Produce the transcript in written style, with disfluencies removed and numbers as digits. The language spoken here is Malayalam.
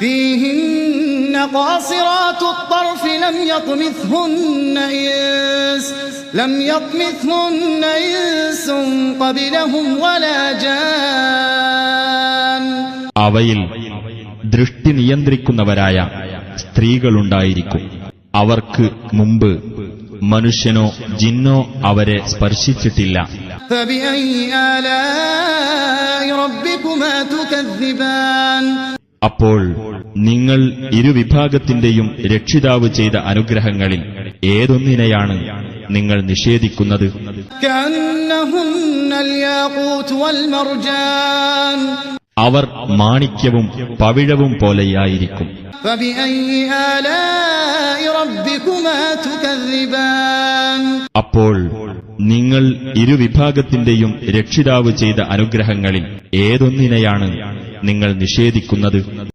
فيهن قاصرات الطرف لم يطمثهن إنس قبلهم ولا جان. അവയിൽ ദൃഷ്ടി നിയന്ത്രിക്കുന്നവരായ സ്ത്രീകളുണ്ടായിരിക്കും. അവർക്ക് മുമ്പ് മനുഷ്യനോ ജിന്നോ അവരെ സ്പർശിച്ചിട്ടില്ല. അപ്പോൾ നിങ്ങൾ ഇരുവിഭാഗത്തിന്റെയും രക്ഷിതാവ് ചെയ്ത അനുഗ്രഹങ്ങളിൽ ഏതൊന്നിനെയാണ് നിങ്ങൾ നിഷേധിക്കുന്നത്? അവർ മാണിക്യവും പവിഴവും പോലെയായിരിക്കും. അപ്പോൾ നിങ്ങൾ ഇരുവിഭാഗത്തിന്റെയും രക്ഷിതാവ് ചെയ്ത അനുഗ്രഹങ്ങളിൽ ഏതൊന്നിനെയാണ് നിങ്ങൾ നിഷേധിക്കുന്നത്?